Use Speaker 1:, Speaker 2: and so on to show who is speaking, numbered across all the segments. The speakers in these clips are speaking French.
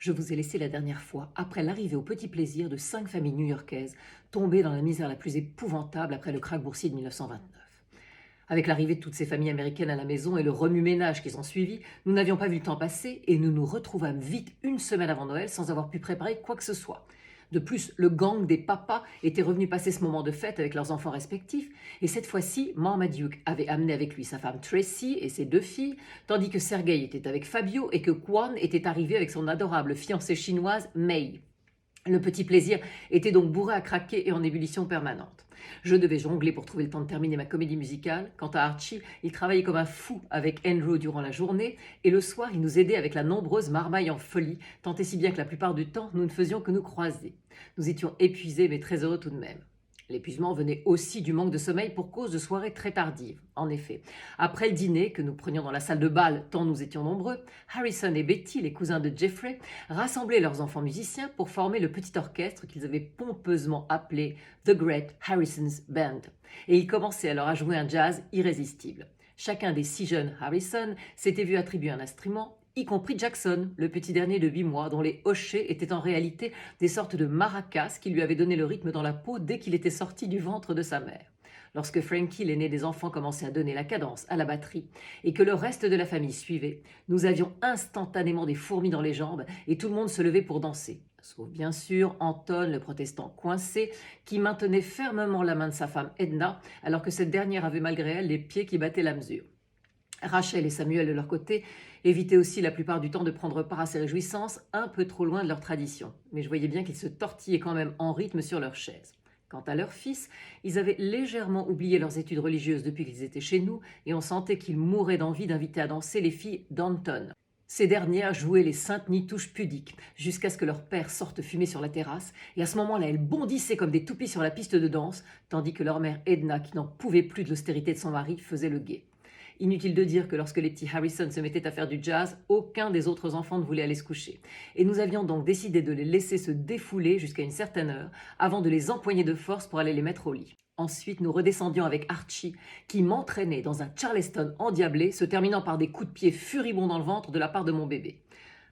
Speaker 1: Je vous ai laissé la dernière fois, après l'arrivée au petit plaisir de 5 familles new-yorkaises tombées dans la misère la plus épouvantable après le krach boursier de 1929. Avec l'arrivée de toutes ces familles américaines à la maison et le remue-ménage qui s'en suivit, nous n'avions pas vu le temps passer et nous nous retrouvâmes vite une semaine avant Noël sans avoir pu préparer quoi que ce soit. De plus, le gang des papas était revenu passer ce moment de fête avec leurs enfants respectifs, et cette fois-ci, Marmaduke avait amené avec lui sa femme Tracy et ses 2 filles, tandis que Sergei était avec Fabio et que Kwan était arrivé avec son adorable fiancée chinoise Mei. Le petit plaisir était donc bourré à craquer et en ébullition permanente. Je devais jongler pour trouver le temps de terminer ma comédie musicale. Quant à Archie, il travaillait comme un fou avec Andrew durant la journée, et le soir, il nous aidait avec la nombreuse marmaille en folie, tant et si bien que la plupart du temps, nous ne faisions que nous croiser. Nous étions épuisés, mais très heureux tout de même. L'épuisement venait aussi du manque de sommeil pour cause de soirées très tardives. En effet, après le dîner que nous prenions dans la salle de bal tant nous étions nombreux, Harrison et Betty, les cousins de Jeffrey, rassemblaient leurs enfants musiciens pour former le petit orchestre qu'ils avaient pompeusement appelé The Great Harrison's Band. Et ils commençaient alors à jouer un jazz irrésistible. Chacun des 6 jeunes Harrison s'était vu attribuer un instrument, y compris Jackson, le petit dernier de 8 mois, dont les hochets étaient en réalité des sortes de maracas qui lui avaient donné le rythme dans la peau dès qu'il était sorti du ventre de sa mère. Lorsque Frankie, l'aîné des enfants, commençait à donner la cadence à la batterie et que le reste de la famille suivait, nous avions instantanément des fourmis dans les jambes et tout le monde se levait pour danser. Sauf bien sûr Anton, le protestant coincé, qui maintenait fermement la main de sa femme Edna, alors que cette dernière avait malgré elle les pieds qui battaient la mesure. Rachel et Samuel, de leur côté, évitaient aussi la plupart du temps de prendre part à ces réjouissances, un peu trop loin de leur tradition. Mais je voyais bien qu'ils se tortillaient quand même en rythme sur leur chaise. Quant à leurs fils, ils avaient légèrement oublié leurs études religieuses depuis qu'ils étaient chez nous, et on sentait qu'ils mouraient d'envie d'inviter à danser les filles d'Anton. Ces dernières jouaient les saintes nitouches pudiques, jusqu'à ce que leur père sorte fumer sur la terrasse, et à ce moment-là, elles bondissaient comme des toupies sur la piste de danse, tandis que leur mère Edna, qui n'en pouvait plus de l'austérité de son mari, faisait le guet. Inutile de dire que lorsque les petits Harrison se mettaient à faire du jazz, aucun des autres enfants ne voulait aller se coucher. Et nous avions donc décidé de les laisser se défouler jusqu'à une certaine heure, avant de les empoigner de force pour aller les mettre au lit. Ensuite, nous redescendions avec Archie, qui m'entraînait dans un Charleston endiablé, se terminant par des coups de pied furibonds dans le ventre de la part de mon bébé.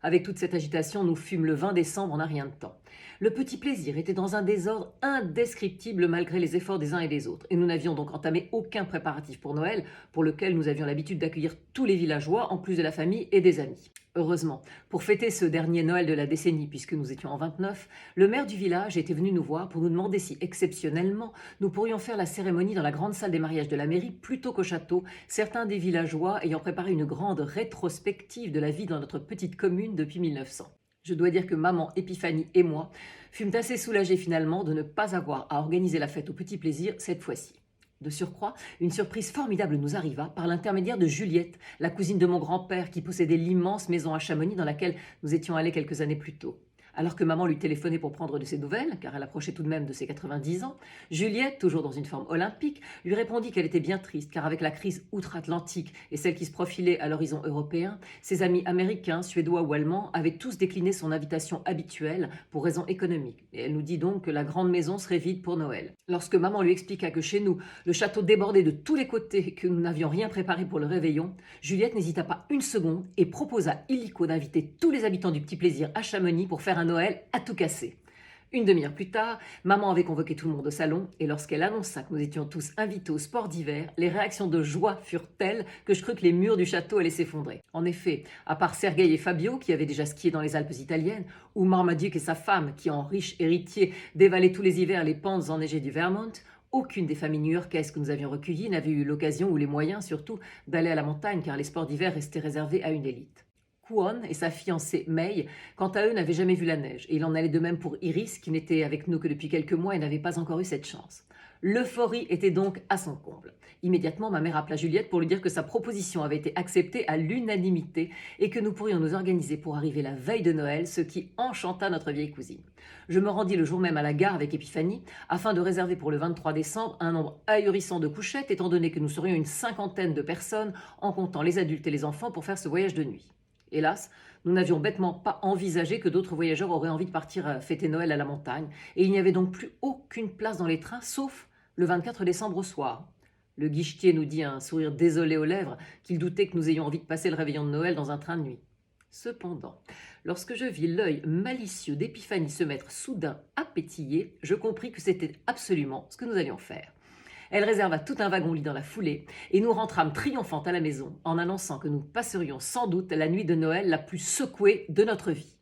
Speaker 1: Avec toute cette agitation, nous fûmes le 20 décembre en un rien de temps. Le petit plaisir était dans un désordre indescriptible malgré les efforts des uns et des autres. Et nous n'avions donc entamé aucun préparatif pour Noël, pour lequel nous avions l'habitude d'accueillir tous les villageois, en plus de la famille et des amis. Heureusement, pour fêter ce dernier Noël de la décennie, puisque nous étions en 29, le maire du village était venu nous voir pour nous demander si, exceptionnellement, nous pourrions faire la cérémonie dans la grande salle des mariages de la mairie plutôt qu'au château, certains des villageois ayant préparé une grande rétrospective de la vie dans notre petite commune depuis 1900. Je dois dire que maman, Épiphanie et moi fûmes assez soulagés finalement de ne pas avoir à organiser la fête au petit plaisir cette fois-ci. De surcroît, une surprise formidable nous arriva par l'intermédiaire de Juliette, la cousine de mon grand-père qui possédait l'immense maison à Chamonix dans laquelle nous étions allés quelques années plus tôt. Alors que maman lui téléphonait pour prendre de ses nouvelles, car elle approchait tout de même de ses 90 ans, Juliette, toujours dans une forme olympique, lui répondit qu'elle était bien triste, car avec la crise outre-Atlantique et celle qui se profilait à l'horizon européen, ses amis américains, suédois ou allemands avaient tous décliné son invitation habituelle pour raisons économiques. Et elle nous dit donc que la grande maison serait vide pour Noël. Lorsque maman lui expliqua que chez nous, le château débordait de tous les côtés et que nous n'avions rien préparé pour le réveillon, Juliette n'hésita pas une seconde et proposa illico d'inviter tous les habitants du Petit Plaisir à Chamonix pour faire un Noël à tout casser. Une demi-heure plus tard, maman avait convoqué tout le monde au salon et lorsqu'elle annonça que nous étions tous invités au sport d'hiver, les réactions de joie furent telles que je crus que les murs du château allaient s'effondrer. En effet, à part Sergei et Fabio qui avaient déjà skié dans les Alpes italiennes, ou Marmaduke et sa femme qui, en riches héritiers, dévalaient tous les hivers les pentes enneigées du Vermont, aucune des familles new-yorkaises que nous avions recueillies n'avait eu l'occasion, ou les moyens surtout, d'aller à la montagne car les sports d'hiver restaient réservés à une élite. Kwon et sa fiancée Mei, quant à eux, n'avaient jamais vu la neige, et il en allait de même pour Iris, qui n'était avec nous que depuis quelques mois et n'avait pas encore eu cette chance. L'euphorie était donc à son comble. Immédiatement, ma mère appela Juliette pour lui dire que sa proposition avait été acceptée à l'unanimité et que nous pourrions nous organiser pour arriver la veille de Noël, ce qui enchanta notre vieille cousine. Je me rendis le jour même à la gare avec Épiphanie afin de réserver pour le 23 décembre un nombre ahurissant de couchettes, étant donné que nous serions une 50aine de personnes, en comptant les adultes et les enfants, pour faire ce voyage de nuit. Hélas, nous n'avions bêtement pas envisagé que d'autres voyageurs auraient envie de partir fêter Noël à la montagne, et il n'y avait donc plus aucune place dans les trains, sauf le 24 décembre au soir. Le guichetier nous dit, un sourire désolé aux lèvres, qu'il doutait que nous ayons envie de passer le réveillon de Noël dans un train de nuit. Cependant, lorsque je vis l'œil malicieux d'Épiphanie se mettre soudain à pétiller, je compris que c'était absolument ce que nous allions faire. Elle réserva tout un wagon-lit dans la foulée et nous rentrâmes triomphantes à la maison en annonçant que nous passerions sans doute la nuit de Noël la plus secouée de notre vie.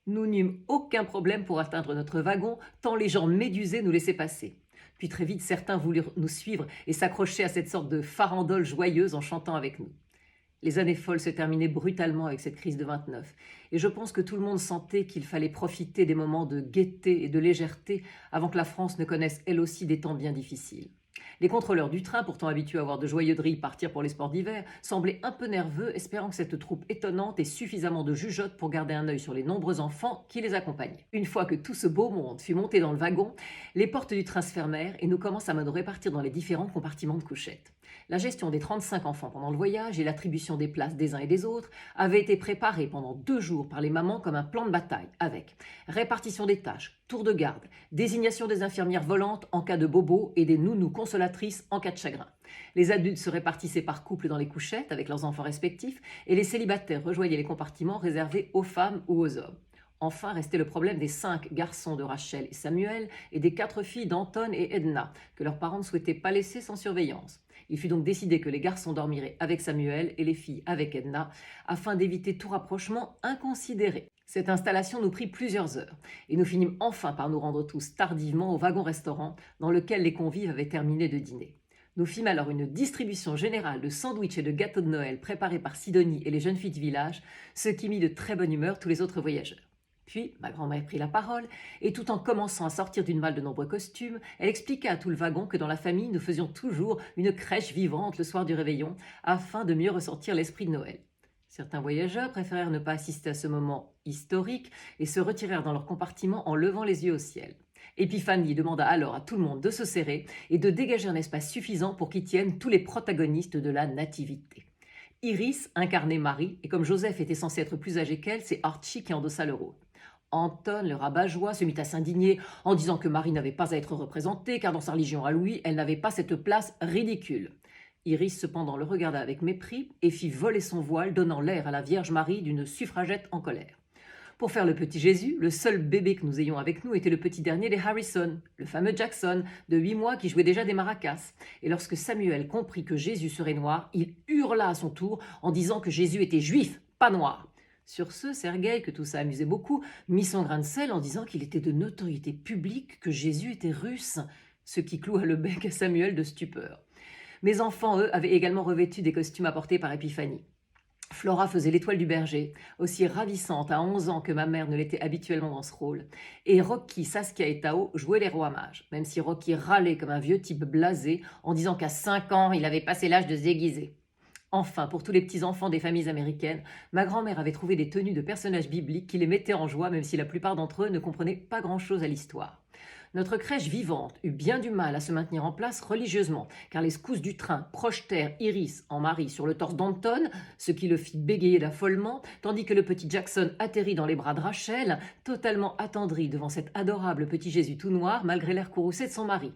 Speaker 1: Nous n'eûmes aucun problème pour atteindre notre wagon, tant les gens médusés nous laissaient passer. Puis très vite, certains voulurent nous suivre et s'accrocher à cette sorte de farandole joyeuse en chantant avec nous. Les années folles se terminaient brutalement avec cette crise de 29, et je pense que tout le monde sentait qu'il fallait profiter des moments de gaieté et de légèreté avant que la France ne connaisse elle aussi des temps bien difficiles. Les contrôleurs du train, pourtant habitués à voir de joyeux drilles partir pour les sports d'hiver, semblaient un peu nerveux, espérant que cette troupe étonnante ait suffisamment de jugeote pour garder un œil sur les nombreux enfants qui les accompagnaient. Une fois que tout ce beau monde fut monté dans le wagon, les portes du train se fermèrent et nous commençâmes à nous répartir dans les différents compartiments de couchettes. La gestion des 35 enfants pendant le voyage et l'attribution des places des uns et des autres avaient été préparées pendant 2 jours par les mamans comme un plan de bataille, avec répartition des tâches, tour de garde, désignation des infirmières volantes en cas de bobo et des nounous consolatrices en cas de chagrin. Les adultes se répartissaient par couple dans les couchettes avec leurs enfants respectifs et les célibataires rejoignaient les compartiments réservés aux femmes ou aux hommes. Enfin restait le problème des 5 garçons de Rachel et Samuel et des 4 filles d'Anton et Edna, que leurs parents ne souhaitaient pas laisser sans surveillance. Il fut donc décidé que les garçons dormiraient avec Samuel et les filles avec Edna, afin d'éviter tout rapprochement inconsidéré. Cette installation nous prit plusieurs heures, et nous finîmes enfin par nous rendre tous tardivement au wagon-restaurant dans lequel les convives avaient terminé de dîner. Nous fîmes alors une distribution générale de sandwichs et de gâteaux de Noël préparés par Sidonie et les jeunes filles du village, ce qui mit de très bonne humeur tous les autres voyageurs. Puis, ma grand-mère prit la parole, et tout en commençant à sortir d'une malle de nombreux costumes, elle expliqua à tout le wagon que dans la famille, nous faisions toujours une crèche vivante le soir du réveillon, afin de mieux ressentir l'esprit de Noël. Certains voyageurs préférèrent ne pas assister à ce moment historique et se retirèrent dans leur compartiment en levant les yeux au ciel. Épiphanie demanda alors à tout le monde de se serrer et de dégager un espace suffisant pour qu'y tiennent tous les protagonistes de la nativité. Iris incarnait Marie, et comme Joseph était censé être plus âgé qu'elle, c'est Archie qui endossa le rôle. Anton, le rabat-joie, se mit à s'indigner en disant que Marie n'avait pas à être représentée, car dans sa religion à lui, elle n'avait pas cette place ridicule. Iris cependant le regarda avec mépris et fit voler son voile, donnant l'air à la Vierge Marie d'une suffragette en colère. Pour faire le petit Jésus, le seul bébé que nous ayons avec nous était le petit dernier des Harrison, le fameux Jackson, de 8 mois qui jouait déjà des maracas. Et lorsque Samuel comprit que Jésus serait noir, il hurla à son tour en disant que Jésus était juif, pas noir. Sur ce, Sergueï, que tout ça amusait beaucoup, mit son grain de sel en disant qu'il était de notoriété publique que Jésus était russe, ce qui cloua le bec à Samuel de stupeur. Mes enfants, eux, avaient également revêtu des costumes apportés par Épiphanie. Flora faisait l'étoile du berger, aussi ravissante à 11 ans que ma mère ne l'était habituellement dans ce rôle. Et Rocky, Saskia et Tao jouaient les rois mages, même si Rocky râlait comme un vieux type blasé en disant qu'à 5 ans, il avait passé l'âge de se déguiser. Enfin, pour tous les petits-enfants des familles américaines, ma grand-mère avait trouvé des tenues de personnages bibliques qui les mettaient en joie, même si la plupart d'entre eux ne comprenaient pas grand-chose à l'histoire. Notre crèche vivante eut bien du mal à se maintenir en place religieusement, car les secousses du train projetèrent Iris en Marie sur le torse d'Anton, ce qui le fit bégayer d'affolement, tandis que le petit Jackson atterrit dans les bras de Rachel, totalement attendri devant cet adorable petit Jésus tout noir, malgré l'air courroucé de son mari.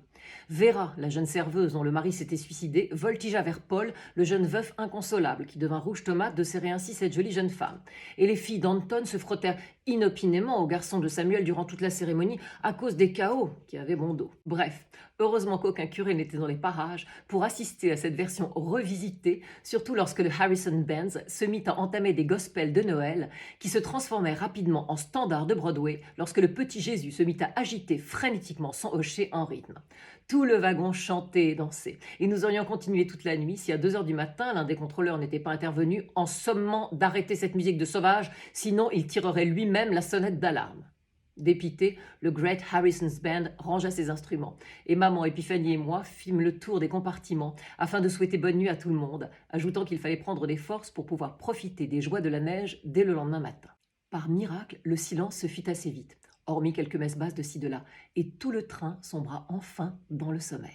Speaker 1: Vera, la jeune serveuse dont le mari s'était suicidé, voltigea vers Paul, le jeune veuf inconsolable, qui devint rouge tomate de serrer ainsi cette jolie jeune femme. Et les filles d'Anton se frottèrent inopinément au garçon de Samuel durant toute la cérémonie à cause des chaos qui avaient bon dos. Bref, heureusement qu'aucun curé n'était dans les parages pour assister à cette version revisitée, surtout lorsque le Harrison Bands se mit à entamer des gospels de Noël qui se transformèrent rapidement en standards de Broadway lorsque le petit Jésus se mit à agiter frénétiquement son hocher en rythme. Tout le wagon chantait et dansait, et nous aurions continué toute la nuit si à 2 heures du matin l'un des contrôleurs n'était pas intervenu en sommant d'arrêter cette musique de sauvage, sinon il tirerait lui-même la sonnette d'alarme. Dépité, le Great Harrison's Band rangea ses instruments, et maman, Épiphanie et moi fîmes le tour des compartiments afin de souhaiter bonne nuit à tout le monde, ajoutant qu'il fallait prendre des forces pour pouvoir profiter des joies de la neige dès le lendemain matin. Par miracle, le silence se fit assez vite, hormis quelques messes basses de ci de là, et tout le train sombra enfin dans le sommeil.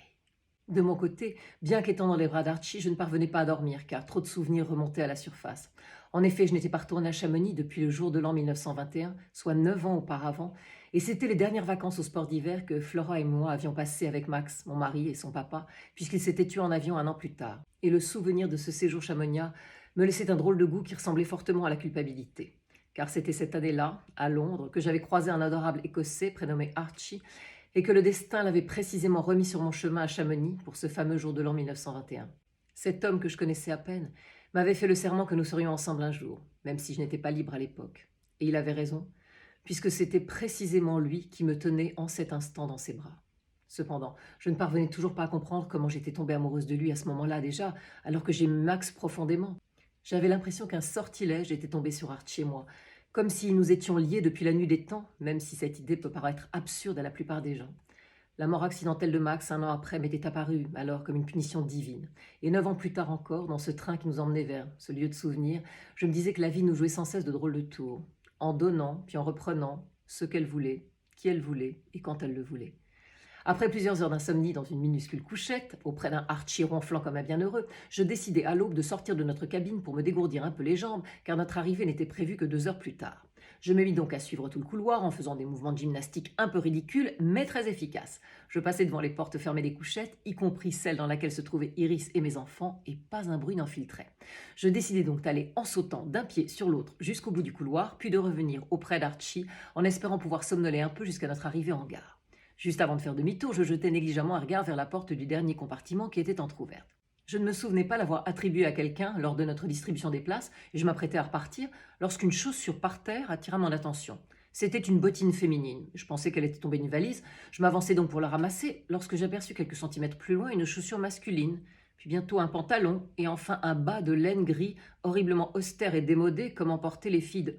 Speaker 1: De mon côté, bien qu'étant dans les bras d'Archie, je ne parvenais pas à dormir, car trop de souvenirs remontaient à la surface. En effet, je n'étais pas retournée à Chamonix depuis le jour de l'an 1921, soit 9 ans auparavant, et c'était les dernières vacances au sport d'hiver que Flora et moi avions passées avec Max, mon mari et son papa, puisqu'il s'était tué en avion 1 an plus tard. Et le souvenir de ce séjour chamonixien me laissait un drôle de goût qui ressemblait fortement à la culpabilité. Car c'était cette année-là, à Londres, que j'avais croisé un adorable Écossais prénommé Archie et que le destin l'avait précisément remis sur mon chemin à Chamonix pour ce fameux jour de l'an 1921. Cet homme que je connaissais à peine m'avait fait le serment que nous serions ensemble un jour, même si je n'étais pas libre à l'époque. Et il avait raison, puisque c'était précisément lui qui me tenait en cet instant dans ses bras. Cependant, je ne parvenais toujours pas à comprendre comment j'étais tombée amoureuse de lui à ce moment-là déjà, alors que j'aimais Max profondément. J'avais l'impression qu'un sortilège était tombé sur Archie et moi, comme si nous étions liés depuis la nuit des temps, même si cette idée peut paraître absurde à la plupart des gens. La mort accidentelle de Max, un an après, m'était apparue alors comme une punition divine. Et 9 ans plus tard encore, dans ce train qui nous emmenait vers ce lieu de souvenir, je me disais que la vie nous jouait sans cesse de drôles de tours, en donnant puis en reprenant ce qu'elle voulait, qui elle voulait et quand elle le voulait. Après plusieurs heures d'insomnie dans une minuscule couchette, auprès d'un Archie ronflant comme un bienheureux, je décidai à l'aube de sortir de notre cabine pour me dégourdir un peu les jambes, car notre arrivée n'était prévue que 2 heures plus tard. Je me mis donc à suivre tout le couloir en faisant des mouvements de gymnastique un peu ridicules, mais très efficaces. Je passais devant les portes fermées des couchettes, y compris celle dans laquelle se trouvaient Iris et mes enfants, et pas un bruit n'en filtrait. Je décidai donc d'aller en sautant d'un pied sur l'autre jusqu'au bout du couloir, puis de revenir auprès d'Archie en espérant pouvoir somnoler un peu jusqu'à notre arrivée en gare. Juste avant de faire demi-tour, je jetai négligemment un regard vers la porte du dernier compartiment qui était entr'ouverte. Je ne me souvenais pas l'avoir attribuée à quelqu'un lors de notre distribution des places et je m'apprêtais à repartir lorsqu'une chaussure par terre attira mon attention. C'était une bottine féminine. Je pensais qu'elle était tombée d'une valise. Je m'avançai donc pour la ramasser lorsque j'aperçus quelques centimètres plus loin une chaussure masculine, puis bientôt un pantalon et enfin un bas de laine gris horriblement austère et démodé comme en portaient les filles de...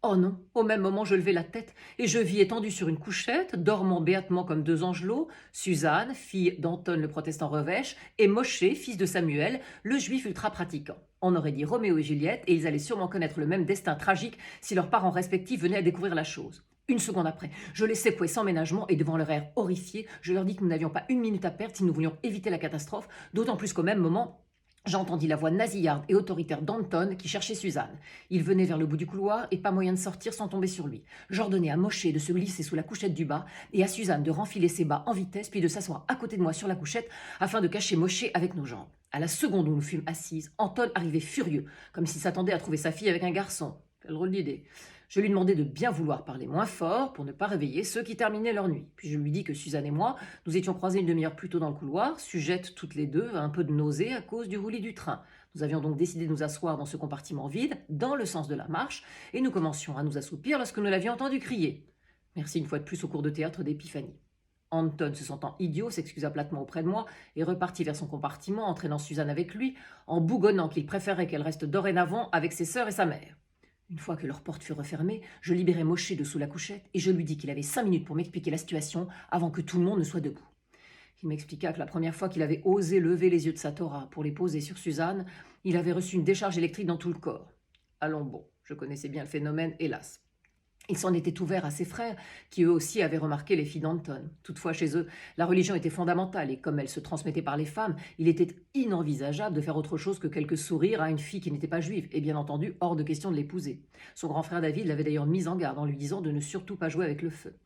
Speaker 1: Oh non, au même moment je levai la tête et je vis étendue sur une couchette, dormant béatement comme 2 angelots, Suzanne, fille d'Anton le protestant revêche, et Mosché, fils de Samuel, le juif ultra-pratiquant. On aurait dit Roméo et Juliette et ils allaient sûrement connaître le même destin tragique si leurs parents respectifs venaient à découvrir la chose. Une seconde après, je les secouai sans ménagement et devant leur air horrifié, je leur dis que nous n'avions pas une minute à perdre si nous voulions éviter la catastrophe, d'autant plus qu'au même moment, j'entendis la voix nasillarde et autoritaire d'Anton qui cherchait Suzanne. Il venait vers le bout du couloir et pas moyen de sortir sans tomber sur lui. J'ordonnai à Mosché de se glisser sous la couchette du bas et à Suzanne de renfiler ses bas en vitesse puis de s'asseoir à côté de moi sur la couchette afin de cacher Mosché avec nos jambes. À la seconde où nous fûmes assises, Anton arrivait furieux, comme s'il s'attendait à trouver sa fille avec un garçon. Quelle drôle d'idée. Je lui demandai de bien vouloir parler moins fort pour ne pas réveiller ceux qui terminaient leur nuit. Puis je lui dis que Suzanne et moi, nous étions croisés une demi-heure plus tôt dans le couloir, sujettes toutes les deux à un peu de nausée à cause du roulis du train. Nous avions donc décidé de nous asseoir dans ce compartiment vide, dans le sens de la marche, et nous commencions à nous assoupir lorsque nous l'avions entendu crier. Merci une fois de plus au cours de théâtre d'Épiphanie. Anton, se sentant idiot, s'excusa platement auprès de moi et repartit vers son compartiment, entraînant Suzanne avec lui, en bougonnant qu'il préférait qu'elle reste dorénavant avec ses sœurs et sa mère. Une fois que leur porte fut refermée, je libérai Mosché de sous la couchette et je lui dis qu'il avait 5 minutes pour m'expliquer la situation avant que tout le monde ne soit debout. Il m'expliqua que la première fois qu'il avait osé lever les yeux de sa Torah pour les poser sur Suzanne, il avait reçu une décharge électrique dans tout le corps. Allons bon, je connaissais bien le phénomène, hélas. Il s'en était ouvert à ses frères, qui eux aussi avaient remarqué les filles d'Anton. Toutefois, chez eux, la religion était fondamentale, et comme elle se transmettait par les femmes, il était inenvisageable de faire autre chose que quelques sourires à une fille qui n'était pas juive, et bien entendu, hors de question de l'épouser. Son grand frère David l'avait d'ailleurs mis en garde en lui disant de ne surtout pas jouer avec le feu.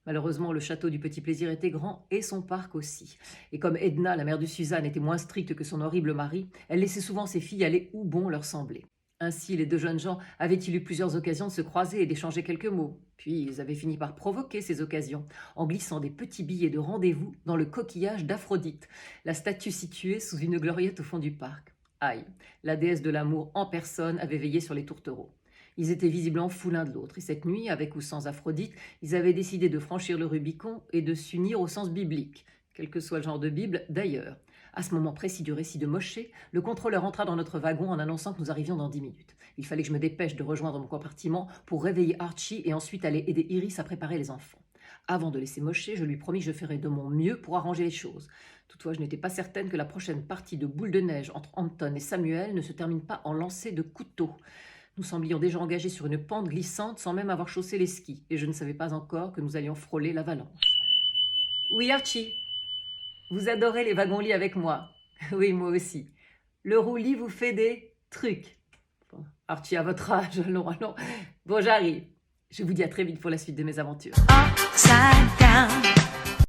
Speaker 1: Malheureusement, le château du Petit Plaisir était grand, et son parc aussi. Et comme Edna, la mère de Suzanne, était moins stricte que son horrible mari, elle laissait souvent ses filles aller où bon leur semblait. Ainsi, les 2 jeunes gens avaient-ils eu plusieurs occasions de se croiser et d'échanger quelques mots. Puis ils avaient fini par provoquer ces occasions, en glissant des petits billets de rendez-vous dans le coquillage d'Aphrodite, la statue située sous une gloriette au fond du parc. Aïe, la déesse de l'amour en personne avait veillé sur les tourtereaux. Ils étaient visiblement fous l'un de l'autre, et cette nuit, avec ou sans Aphrodite, ils avaient décidé de franchir le Rubicon et de s'unir au sens biblique, quel que soit le genre de Bible d'ailleurs. À ce moment précis du récit de Mosché, le contrôleur entra dans notre wagon en annonçant que nous arrivions dans 10 minutes. Il fallait que je me dépêche de rejoindre mon compartiment pour réveiller Archie et ensuite aller aider Iris à préparer les enfants. Avant de laisser Mosché, je lui promis que je ferais de mon mieux pour arranger les choses. Toutefois, je n'étais pas certaine que la prochaine partie de boule de neige entre Anton et Samuel ne se termine pas en lancer de couteau. Nous semblions déjà engagés sur une pente glissante sans même avoir chaussé les skis, et je ne savais pas encore que nous allions frôler l'avalanche. « Oui, Archie, vous adorez les wagons-lits avec moi. Oui, moi aussi. Le roulis vous fait des trucs. » Bon, Archie, à votre âge, allons. Bon, j'arrive. Je vous dis à très vite pour la suite de mes aventures. Upside down.